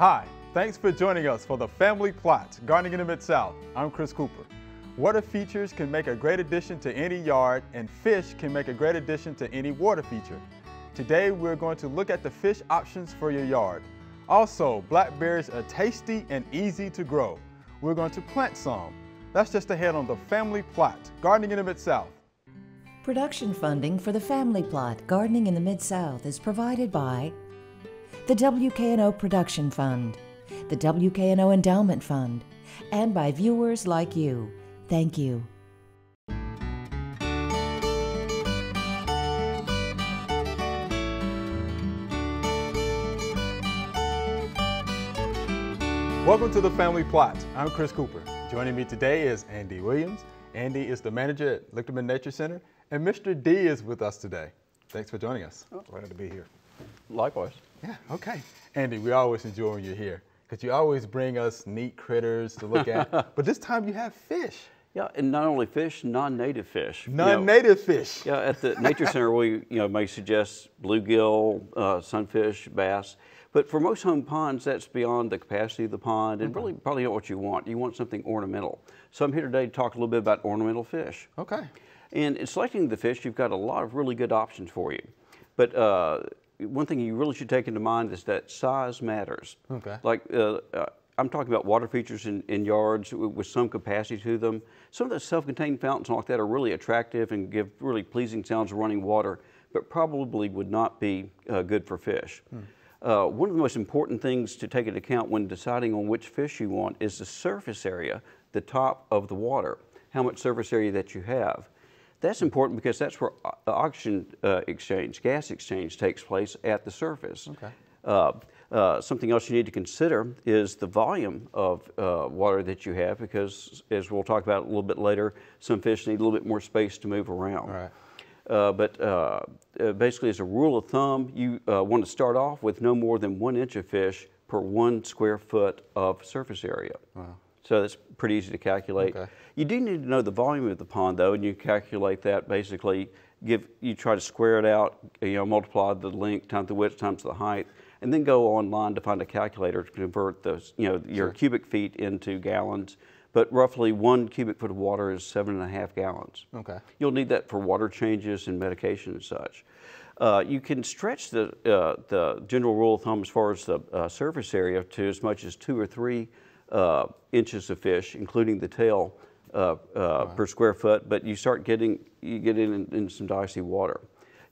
Hi, thanks for joining us for the Family Plot, Gardening in the Mid-South. I'm Chris Cooper. Water features can make a great addition to any yard, and fish can make a great addition to any water feature. Today, we're going to look at the fish options for your yard. Also, blackberries are tasty and easy to grow. We're going to plant some. That's just ahead on the Family Plot, Gardening in the Mid-South. Production funding for the Family Plot, Gardening in the Mid-South is provided by the WKNO Production Fund, the WKNO Endowment Fund, and by viewers like you. Thank you. Welcome to the Family Plot. I'm Chris Cooper. Joining me today is Andy Williams. Andy is the manager at Lichterman Nature Center, and Mr. D is with us today. Thanks for joining us. Oh, glad to be here. Likewise. Yeah, okay. Andy, we always enjoy when you're here because you always bring us neat critters to look at, but this time you have fish. Yeah, and not only fish, non-native fish. Non-native fish. Yeah, at the Nature Center, we may suggest bluegill, sunfish, bass. But for most home ponds, that's beyond the capacity of the pond and really probably not what you want. You want something ornamental. So I'm here today to talk a little bit about ornamental fish. Okay. And in selecting the fish, you've got a lot of really good options for you. But one thing you really should take into mind is that size matters. Okay. Like I'm talking about water features in yards with some capacity to them. Some of the self-contained fountains like that are really attractive and give really pleasing sounds of running water, but probably would not be good for fish. One of the most important things to take into account when deciding on which fish you want is the surface area, the top of the water, how much surface area that you have. That's important because that's where oxygen exchange, gas exchange takes place at the surface. Okay. Something else you need to consider is the volume of water that you have because, as we'll talk about a little bit later, some fish need a little bit more space to move around. All right. But basically, as a rule of thumb, you want to start off with no more than 1 inch of fish per 1 square foot of surface area. Wow. So that's pretty easy to calculate. Okay. You do need to know the volume of the pond, though, and you calculate that basically. You try to square it out, multiply the length times the width times the height, and then go online to find a calculator to convert those, your cubic feet into gallons. But roughly 1 cubic foot of water is 7.5 gallons. Okay. You'll need that for water changes and medication and such. You can stretch the general rule of thumb as far as the surface area to as much as 2 or 3 inches of fish, including the tail per square foot. But you get in some dicey water.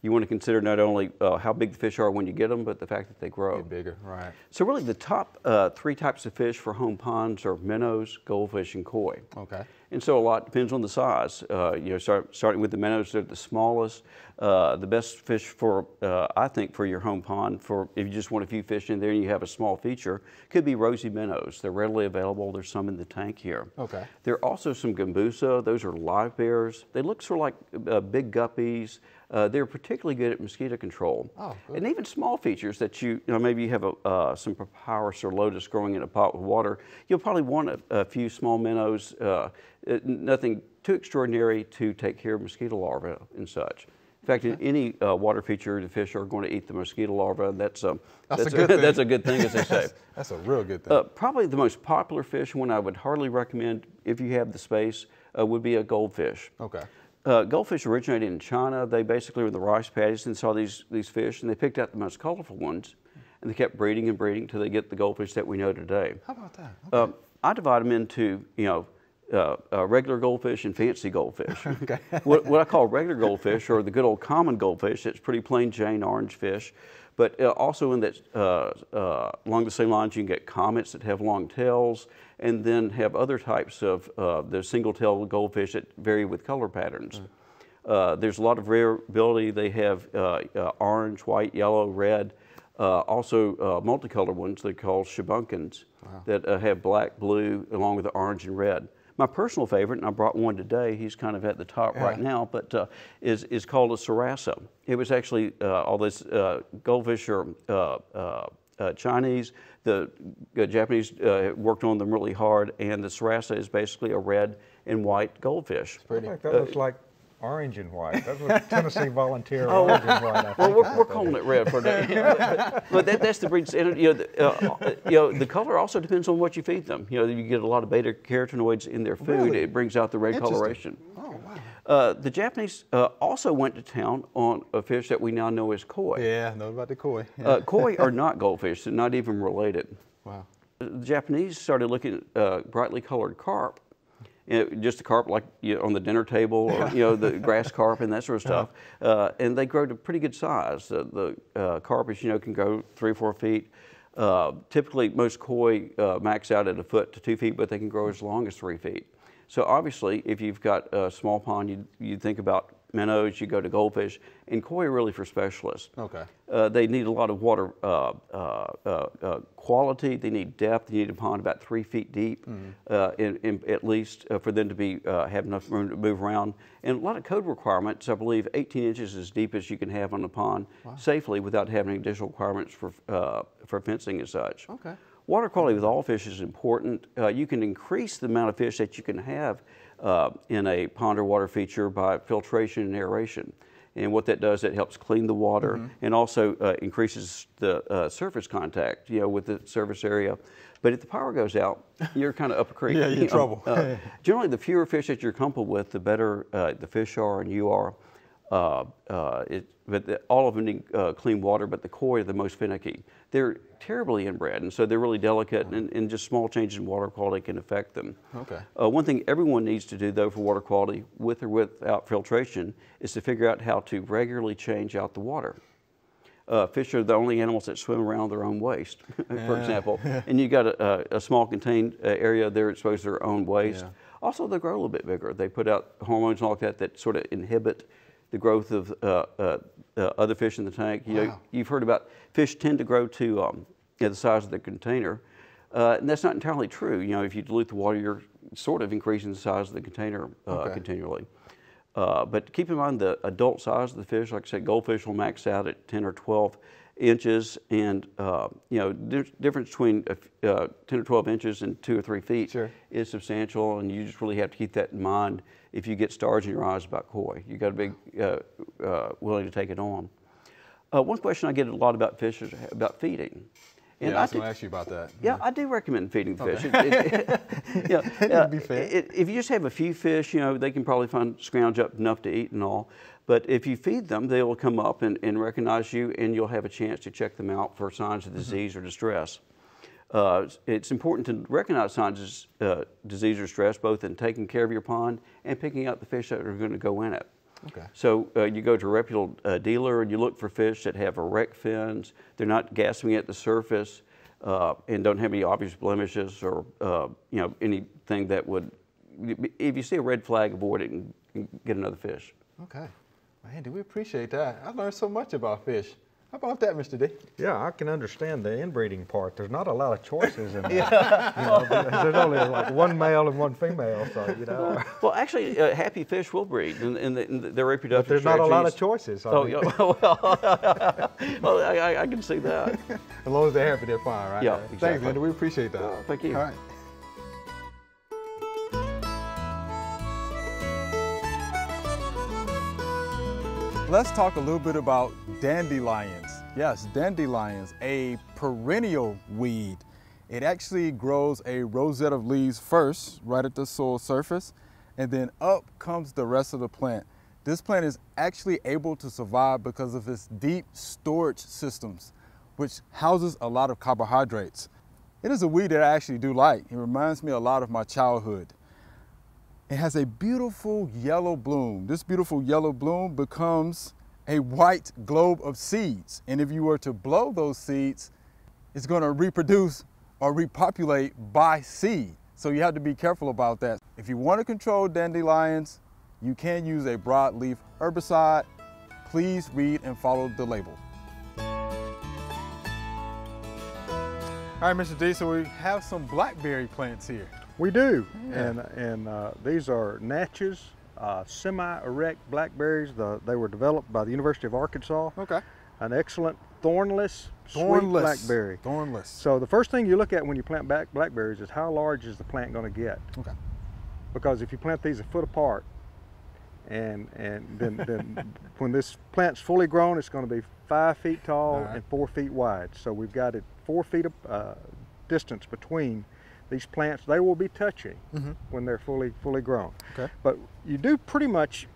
You want to consider not only how big the fish are when you get them, but the fact that they grow. Get bigger, right. So really the top 3 types of fish for home ponds are minnows, goldfish, and koi. Okay. And so a lot depends on the size. Starting with the minnows, they're the smallest. The best fish for, I think, for your home pond, if you just want a few fish in there and you have a small feature, could be rosy minnows. They're readily available. There's some in the tank here. Okay. There are also some gambusa. Those are live bears. They look sort of like big guppies. They're particularly good at mosquito control. Oh, good. And even small features that maybe you have some papyrus or lotus growing in a pot with water, you'll probably want a few small minnows, nothing too extraordinary to take care of mosquito larvae and such. In fact, in any water feature, the fish are going to eat the mosquito larvae. That's a good thing. That's a good thing, as they say. That's a real good thing. Probably the most popular fish, one I would hardly recommend if you have the space, would be a goldfish. Okay. Goldfish originated in China. They basically were in the rice paddies and saw these fish, and they picked out the most colorful ones, and they kept breeding and breeding until they get the goldfish that we know today. How about that? Okay. I divide them into, regular goldfish and fancy goldfish. Okay. What I call regular goldfish are the good old common goldfish. It's pretty plain Jane orange fish. But also in that, along the same lines, you can get comets that have long tails, and then have other types of the single-tailed goldfish that vary with color patterns. There's a lot of variability. They have orange, white, yellow, red. Also multicolored ones they call shabunkins. Wow. That have black, blue, along with the orange and red. My personal favorite, and I brought one today, he's kind of at the top right now, but is called a sarasa. It was actually, all this goldfish are Chinese, the Japanese worked on them really hard, and the sarasa is basically a red and white goldfish. I think that looks like Orange and white. That's what Tennessee Volunteer orange and white. I Well, think we're calling it red for now. But that's the breed. And, the color also depends on what you feed them. You get a lot of beta carotenoids in their food. Really? It brings out the red coloration. Oh, wow. The Japanese also went to town on a fish that we now know as koi. Yeah, I know about the koi. Yeah. Koi are not goldfish. They're not even related. Wow. The Japanese started looking at brightly colored carp. Just a carp like on the dinner table, or the grass carp and that sort of stuff, and they grow to pretty good size. The carp, as you know, can go 3 or 4 feet. Typically, most koi max out at 1 foot to 2 feet, but they can grow as long as 3 feet. So obviously, if you've got a small pond, you think about minnows, you go to goldfish, and koi are really for specialists. Okay. They need a lot of water quality. They need depth. They need a pond about 3 feet deep, at least, for them to be have enough room to move around. And a lot of code requirements. I believe 18 inches is as deep as you can have on a pond safely without having additional requirements for fencing and such. Okay. Water quality with all fish is important. You can increase the amount of fish that you can have in a pond or water feature by filtration and aeration. And what that does, it helps clean the water and also increases the surface contact, with the surface area. But if the power goes out, you're kind of up a creek. Yeah, you're in trouble. Generally, the fewer fish that you're comfortable with, the better the fish are and you are. All of them need clean water, but the koi are the most finicky. They're terribly inbred, and so they're really delicate, and just small changes in water quality can affect them. Okay. One thing everyone needs to do, though, for water quality, with or without filtration, is to figure out how to regularly change out the water. Fish are the only animals that swim around their own waste, for example. And you got a small contained area, they're exposed to their own waste. Yeah. Also, they grow a little bit bigger. They put out hormones and all like that sort of inhibit the growth of other fish in the tank. You've heard about fish tend to grow to the size of the container. And that's not entirely true. If you dilute the water, you're sort of increasing the size of the container continually. But keep in mind the adult size of the fish. Like I said, goldfish will max out at 10 or 12 inches, and the difference between 10 or 12 inches and 2 or 3 feet is substantial, and you just really have to keep that in mind if you get stars in your eyes about koi. You got to be willing to take it on. One question I get a lot about fish is about feeding. And I was going to ask you about that. Yeah, I do recommend feeding the fish. Be fed. If you just have a few fish, they can probably scrounge up enough to eat and all. But if you feed them, they will come up and recognize you, and you'll have a chance to check them out for signs of disease or distress. It's important to recognize signs of disease or stress, both in taking care of your pond and picking out the fish that are going to go in it. Okay. So you go to a reputable dealer and you look for fish that have erect fins, they're not gasping at the surface, and don't have any obvious blemishes or anything that would, if you see a red flag, avoid it and get another fish. Okay. Man, do we appreciate that. I learned so much about fish. How about that, Mr. D? Yeah, I can understand the inbreeding part. There's not a lot of choices in that. There's only like one male and one female, so Well, actually, happy fish will breed, and their reproductive. But there's not a lot of choices. Well, I can see that. As long as they're happy, they're fine, right? Yeah, exactly. Thanks, Linda. We appreciate that. Thank you. All right. Let's talk a little bit about dandelions. Yes, dandelions, a perennial weed. It actually grows a rosette of leaves first, right at the soil surface, and then up comes the rest of the plant. This plant is actually able to survive because of its deep storage systems, which houses a lot of carbohydrates. It is a weed that I actually do like. It reminds me a lot of my childhood. It has a beautiful yellow bloom. This beautiful yellow bloom becomes a white globe of seeds. And if you were to blow those seeds, it's going to reproduce or repopulate by seed. So you have to be careful about that. If you want to control dandelions, you can use a broadleaf herbicide. Please read and follow the label. All right, Mr. D, so we have some blackberry plants here. We do, Yeah. and these are Natchez semi-erect blackberries. They were developed by the University of Arkansas. Okay. An excellent thornless, sweet blackberry. Thornless. So the first thing you look at when you plant blackberries is how large is the plant going to get. Okay. Because if you plant these a foot apart, And then when this plant's fully grown, it's going to be 5 feet tall and 4 feet wide. So we've got it 4 feet of distance between these plants. They will be touching when they're fully grown. Okay. But you do pretty much,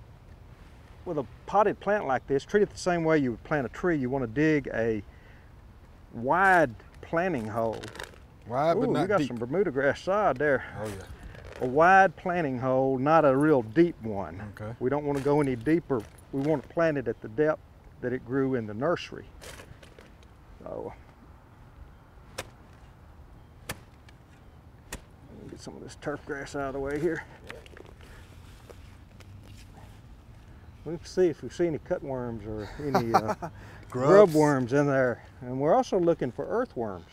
with a potted plant like this, treat it the same way you would plant a tree. You want to dig a wide planting hole. Wide but Ooh, not we got deep. some Bermuda grass sod there. Oh yeah. A wide planting hole, not a real deep one. Okay. We don't want to go any deeper. We want to plant it at the depth that it grew in the nursery. So, let me get some of this turf grass out of the way here. We can see if we see any cutworms or any grub worms in there. And we're also looking for earthworms.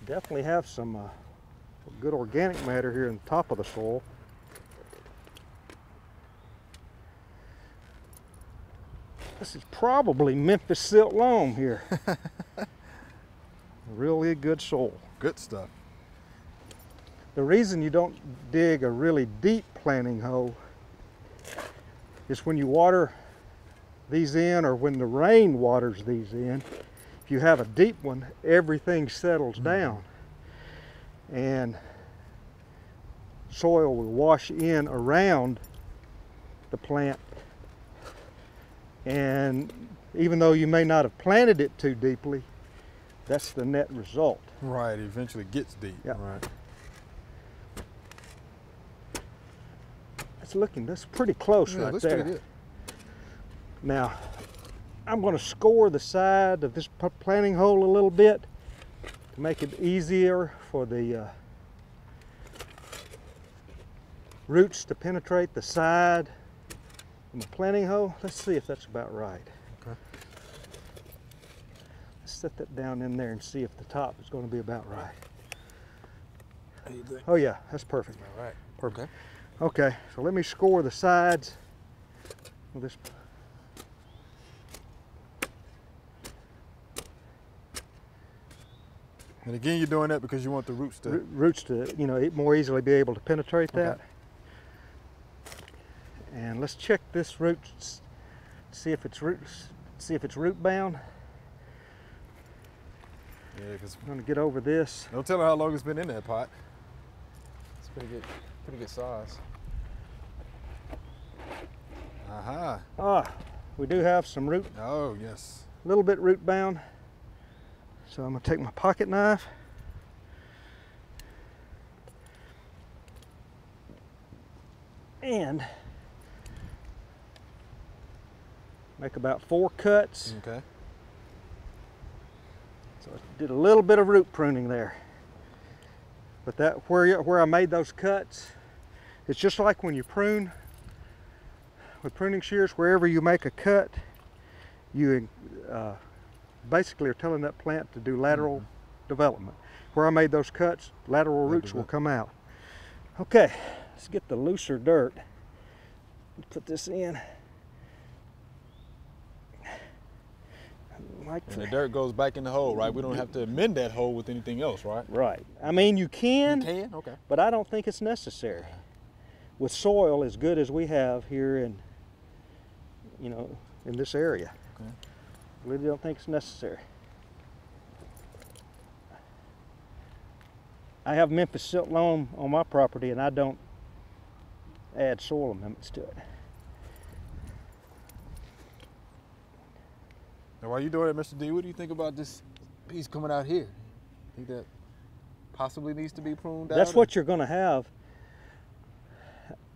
Definitely have some good organic matter here in the top of the soil. This is probably Memphis silt loam here. Really good soil. Good stuff. The reason you don't dig a really deep planting hole is when you water these in, or when the rain waters these in. If you have a deep one, everything settles down and soil will wash in around the plant, and even though you may not have planted it too deeply, that's the net result. Right, it eventually gets deep. Yeah. Right. That's pretty close Yeah, right looks there. pretty good. Now, I'm going to score the side of this planting hole a little bit to make it easier for the roots to penetrate the side of the planting hole. Let's see if that's about right. Okay. Let's set that down in there and see if the top is going to be about right. How you think? Oh yeah, that's perfect. All right. Perfect. Okay, so let me score the sides of this. And again, you're doing that because you want the roots to. Roots to, more easily be able to penetrate that. Okay. And let's check this root, see if it's root bound. Yeah, because I'm going to get over this. don't tell her how long it's been in that pot. It's pretty good size. Aha. We do have some root, Oh yes. a little bit root bound. So I'm going to take my pocket knife. And make about 4 cuts. Okay. So I did a little bit of root pruning there. But that where I made those cuts, it's just like when you prune with pruning shears. Wherever you make a cut, you basically are telling that plant to do lateral development. Where I made those cuts, lateral roots will come out. Okay, let's get the looser dirt. Put this in. And the dirt goes back in the hole, right? We don't have to amend that hole with anything else, right? Right. I mean, you can, Okay. but I don't think it's necessary. With soil as good as we have here in this area. Okay. I really don't think it's necessary. I have Memphis silt loam on my property, and I don't add soil amendments to it. Now, while you're doing it, Mr. D, what do you think about this piece coming out here? Think that possibly needs to be pruned out? That's what you're going to have.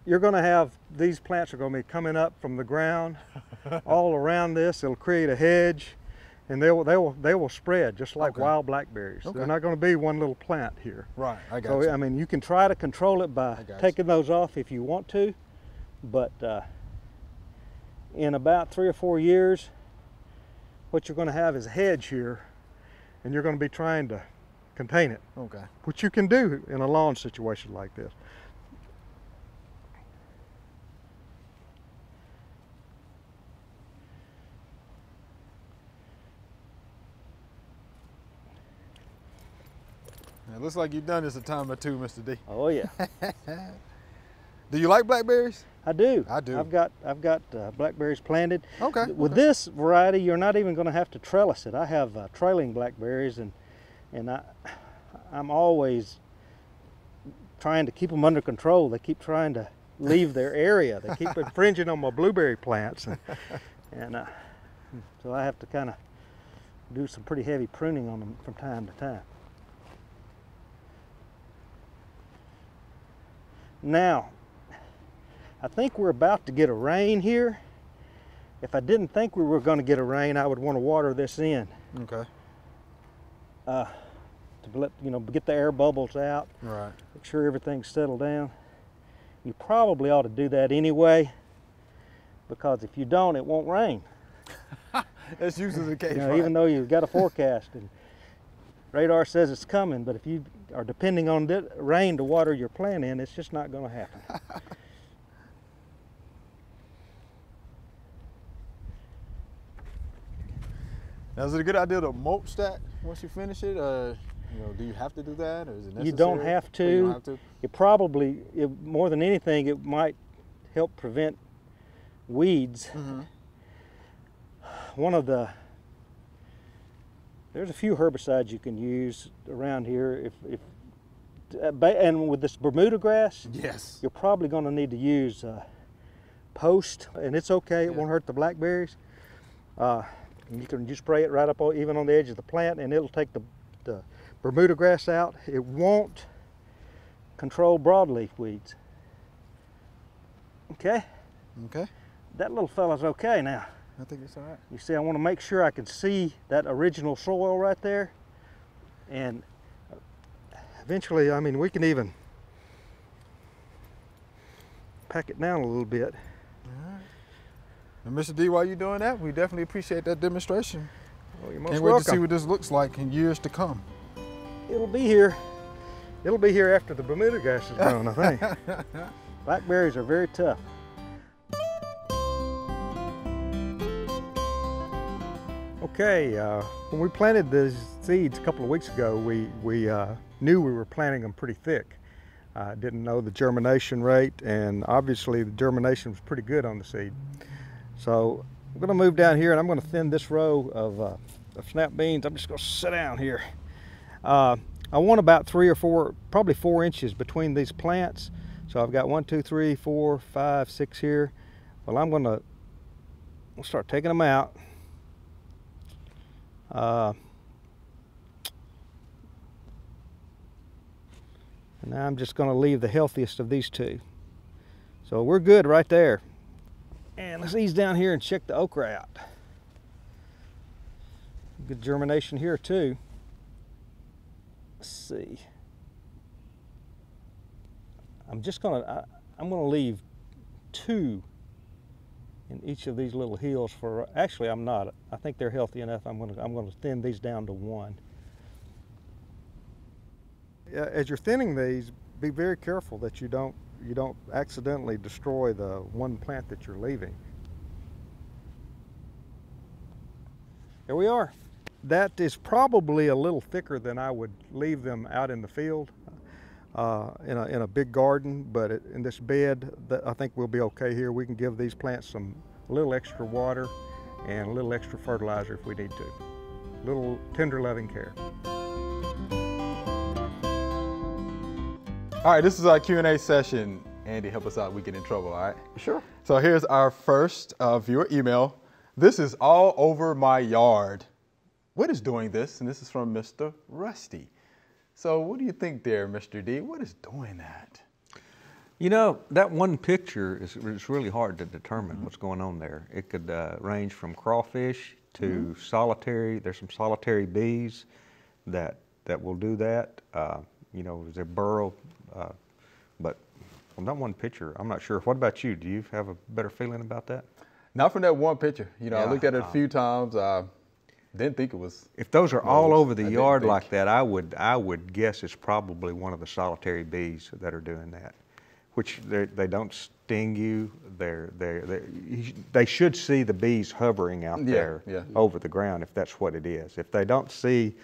You're going to have, these plants are going to be coming up from the ground all around this. It'll create a hedge, and they will spread just like wild blackberries. Okay. They're not going to be one little plant here. Right, I got So you. I mean, you can try to control it by got taking those off if you want to, but in about 3 or 4 years, what you're going to have is a hedge here, and you're going to be trying to contain it, Okay. which you can do in a lawn situation like this. It looks like you've done this a time or two, Mr. D. Oh yeah. Do you like blackberries? I do. I do. I've got blackberries planted. Okay. With this variety, you're not even going to have to trellis it. I have trailing blackberries, and I'm always trying to keep them under control. They keep trying to leave their area. They keep infringing on my blueberry plants, and so I have to kind of do some pretty heavy pruning on them from time to time. Now, I think we're about to get a rain here. If I didn't think we were going to get a rain, I would want to water this in. Okay. To let, get the air bubbles out. Right. Make sure everything's settled down. You probably ought to do that anyway, because if you don't, it won't rain. That's usually the case, Even though you've got a forecast and radar says it's coming, but if you are depending on rain to water your plant in, it's just not going to happen. Now, is it a good idea to mulch that once you finish it? Do you have to do that, or is it necessary? You don't have to. You don't have to? More than anything, it might help prevent weeds. Mm-hmm. There's a few herbicides you can use around here. And with this Bermuda grass, Yes. you're probably going to need to use Post, and it's okay. It won't hurt the blackberries. You can just spray it right up even on the edge of the plant, and it'll take the Bermuda grass out. It won't control broadleaf weeds. Okay? Okay. That little fella's okay now. I think it's all right. You see, I want to make sure I can see that original soil right there. And eventually, we can even pack it down a little bit. All right. And Mr. D, while you're doing that, we definitely appreciate that demonstration. Well, you're most Can't welcome. wait to see what this looks like in years to come. It'll be here. It'll be here after the Bermuda grass is grown, I think. Blackberries are very tough. Okay, when we planted the seeds a couple of weeks ago, we knew we were planting them pretty thick. Didn't know the germination rate, and obviously the germination was pretty good on the seed. So I'm going to move down here, and I'm going to thin this row of snap beans. I'm just going to sit down here. I want about 3 or 4, probably 4 inches between these plants. So I've got 1, 2, 3, 4, 5, 6 here. Well, we'll start taking them out. And now I'm just going to leave the healthiest of these 2. So we're good right there. And let's ease down here and check the okra out. Good germination here too. Let's see. I'm gonna leave 2 in each of these little hills for. Actually, I'm not. I think they're healthy enough. I'm gonna thin these down to 1. As you're thinning these, be very careful that you don't accidentally destroy the one plant that you're leaving. Here we are. That is probably a little thicker than I would leave them out in the field in a big garden, but in this bed, I think we'll be okay here. We can give these plants a little extra water and a little extra fertilizer if we need to. A little tender loving care. All right, this is our Q&A session. Andy, help us out. We get in trouble, all right? Sure. So here's our first viewer email. This is all over my yard. What is doing this? And this is from Mr. Rusty. So what do you think there, Mr. D? What is doing that? You know, that one picture is really hard to determine what's going on there. It could range from crawfish to solitary. There's some solitary bees that will do that. They burrow. But from that one picture, I'm not sure. What about you? Do you have a better feeling about that? Not from that one picture. I looked at it a few times. Didn't think it was. If those are all over the yard like that, I would guess it's probably one of the solitary bees that are doing that. Which they don't sting you. They should see the bees hovering out there over the ground if that's what it is. If they don't see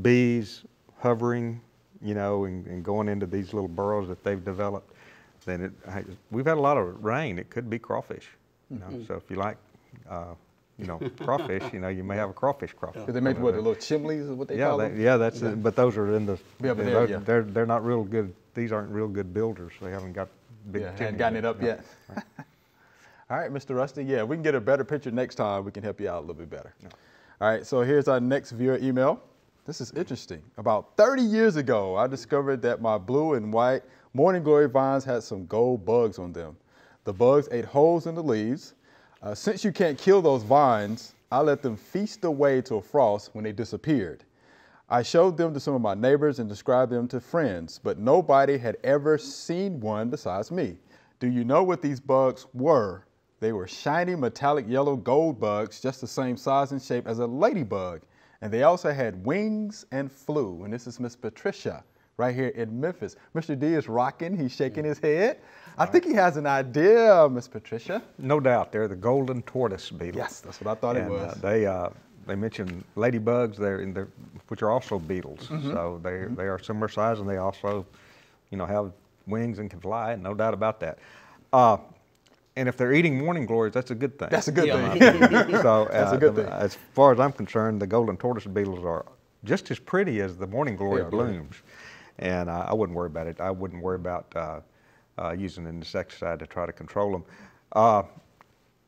bees hovering, and going into these little burrows that they've developed, then we've had a lot of rain. It could be crawfish. You know, so if you like, you know, crawfish, you know, you may have a crawfish crop. Because they make what, the little chimneys is what they call them? Yeah, that's it. But those are in the. Yeah, but they're not real good. These aren't real good builders. They haven't got big. Hadn't gotten it up yet. Right. All right, Mr. Rusty. Yeah, we can get a better picture next time. We can help you out a little bit better. No. All right, so here's our next viewer email. This is interesting. About 30 years ago, I discovered that my blue and white morning glory vines had some gold bugs on them. The bugs ate holes in the leaves. Since you can't kill those vines, I let them feast away till frost when they disappeared. I showed them to some of my neighbors and described them to friends, but nobody had ever seen one besides me. Do you know what these bugs were? They were shiny metallic yellow gold bugs, just the same size and shape as a ladybug. And they also had wings and flew. And this is Miss Patricia right here in Memphis. Mr. D is rocking, he's shaking his head. I think he has an idea, Miss Patricia. No doubt, they're the golden tortoise beetle. Yes, that's what I thought it was. They mentioned ladybugs, which are also beetles. So they are similar size, and they also, you know, have wings and can fly. No doubt about that. And if they're eating morning glories, that's a good thing. That's a good thing. So that's a good thing. As far as I'm concerned, the golden tortoise beetles are just as pretty as the morning glory blooms. And I wouldn't worry about it. I wouldn't worry about using an insecticide to try to control them.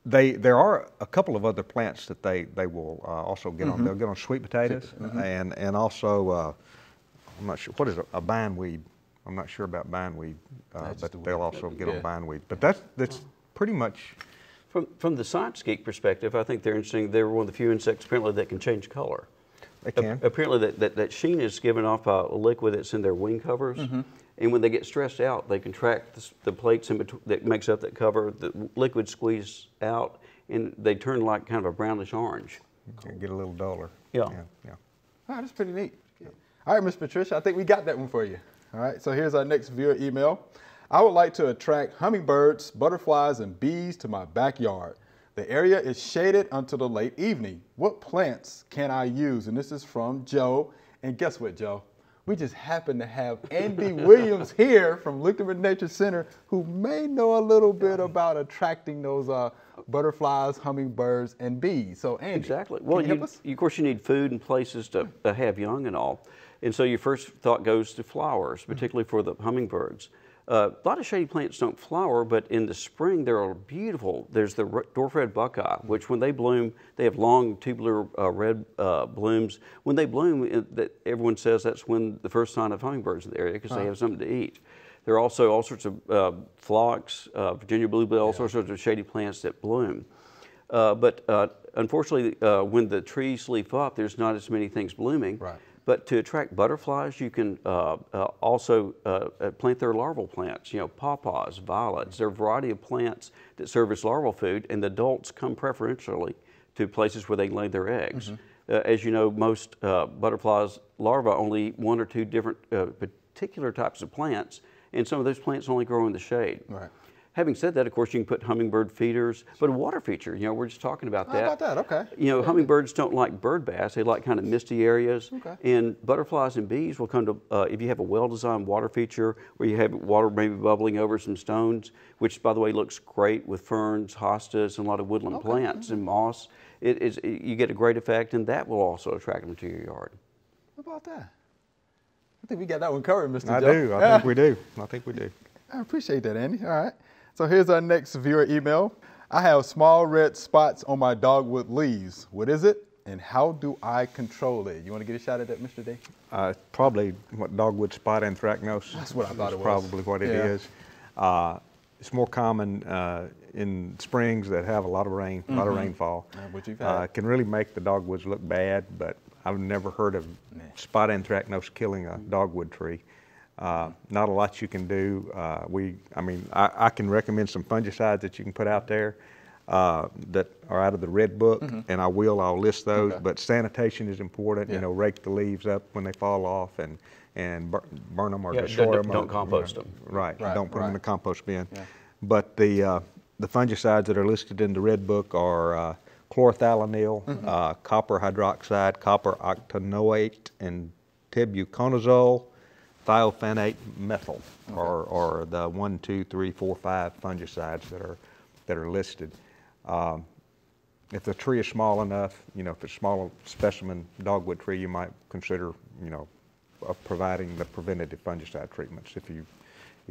There are a couple of other plants that they will also get on. They'll get on sweet potatoes and also, I'm not sure, what is a bindweed? I'm not sure about bindweed, but they'll also get on bindweed. But that's pretty much. From the science geek perspective, I think they're interesting. They're one of the few insects apparently that can change color. They can. Apparently that sheen is given off a liquid that's in their wing covers. And when they get stressed out, they contract the plates in between that makes up that cover. The liquid squeezes out, and they turn like kind of a brownish orange. Get a little duller. Yeah. All right, that's pretty neat. All right, Miss Patricia, I think we got that one for you. All right, so here's our next viewer email. I would like to attract hummingbirds, butterflies, and bees to my backyard. The area is shaded until the late evening. What plants can I use? And this is from Joe. And guess what, Joe? We just happen to have Andy Williams here from Leuchtturm Nature Center, who may know a little bit about attracting those butterflies, hummingbirds, and bees. So, Andy, exactly. Well, of course, you need food and places to have young and all. And so your first thought goes to flowers, particularly for the hummingbirds. A lot of shady plants don't flower, but in the spring they're beautiful. There's the dwarf red buckeye, which when they bloom, they have long tubular red blooms. When they bloom, everyone says that's when the first sign of hummingbirds in the area because they have something to eat. There are also all sorts of phlox, Virginia bluebell, all sorts of shady plants that bloom. But unfortunately, when the trees leaf up, there's not as many things blooming. Right. But to attract butterflies, you can also plant their larval plants, you know, pawpaws, violets. There are a variety of plants that serve as larval food, and the adults come preferentially to places where they lay their eggs. As you know, most butterflies' larvae only eat one or two different particular types of plants, and some of those plants only grow in the shade. Right. Having said that, of course, you can put hummingbird feeders, but a water feature, you know, we're just talking about that. How about that? Okay. You know, hummingbirds don't like bird baths. They like kind of misty areas. Okay. And butterflies and bees will come to, if you have a well-designed water feature where you have water maybe bubbling over some stones, which, by the way, looks great with ferns, hostas, and a lot of woodland plants and moss, you get a great effect, and that will also attract them to your yard. How about that? I think we got that one covered, Mr. I Joe. do. I think we do. I think we do. I appreciate that, Andy. All right. So here's our next viewer email. I have small red spots on my dogwood leaves. What is it, and how do I control it? You want to get a shot at that, Mr. D? Probably what dogwood spot anthracnose. That's what I thought it was. Probably what it is. It's more common in springs that have a lot of rain, a lot of rainfall. What you've had. It can really make the dogwoods look bad, but I've never heard of spot anthracnose killing a dogwood tree. Not a lot you can do. I can recommend some fungicides that you can put out there that are out of the Red Book, and I'll list those. Okay. But sanitation is important. You know, rake the leaves up when they fall off and burn them or destroy them. Don't compost them. Right. Don't put them in the compost bin. Yeah. But the fungicides that are listed in the Red Book are chlorothalonil, copper hydroxide, copper octanoate, and tebuconazole. thiophanate methyl, or the 1, 2, 3, 4, 5 fungicides that are listed. If the tree is small enough, if it's a small specimen dogwood tree, you might consider, providing the preventative fungicide treatments if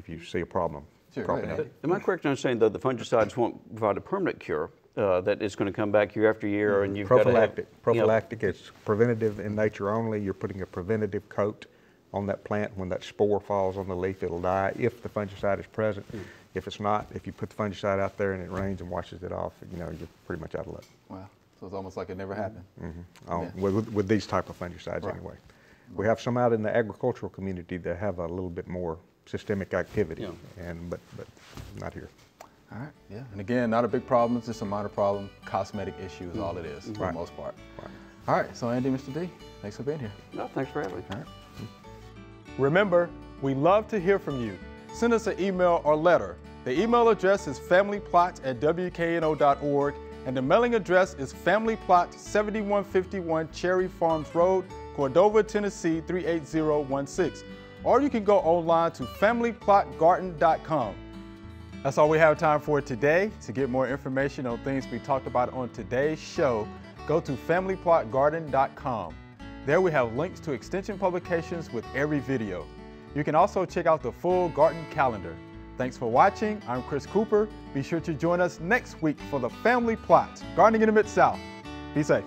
you see a problem. Sure, cropping up. Am I correct in understanding, though, the fungicides won't provide a permanent cure, that it's going to come back year after year, and you've got to have, Prophylactic, it's preventative in nature only. You're putting a preventative coat on that plant. When that spore falls on the leaf, it'll die if the fungicide is present. If it's not, if you put the fungicide out there and it rains and washes it off, you're pretty much out of luck. Wow. So it's almost like it never happened. Yeah. With these type of fungicides anyway. We have some out in the agricultural community that have a little bit more systemic activity, but not here. All right, yeah. And again, not a big problem, it's just a minor problem. Cosmetic issue is all it is, for the most part. All right, so Andy, Mr. D, thanks for being here. No, thanks for having me. All right. Remember, we love to hear from you. Send us an email or letter. The email address is familyplot@wkno.org, and the mailing address is Family Plot, 7151 Cherry Farms Road, Cordova, Tennessee 38016. Or you can go online to familyplotgarden.com. That's all we have time for today. To get more information on things we talked about on today's show, go to familyplotgarden.com. There we have links to extension publications with every video. You can also check out the full garden calendar. Thanks for watching. I'm Chris Cooper. Be sure to join us next week for the Family Plot, Gardening in the Mid-South. Be safe.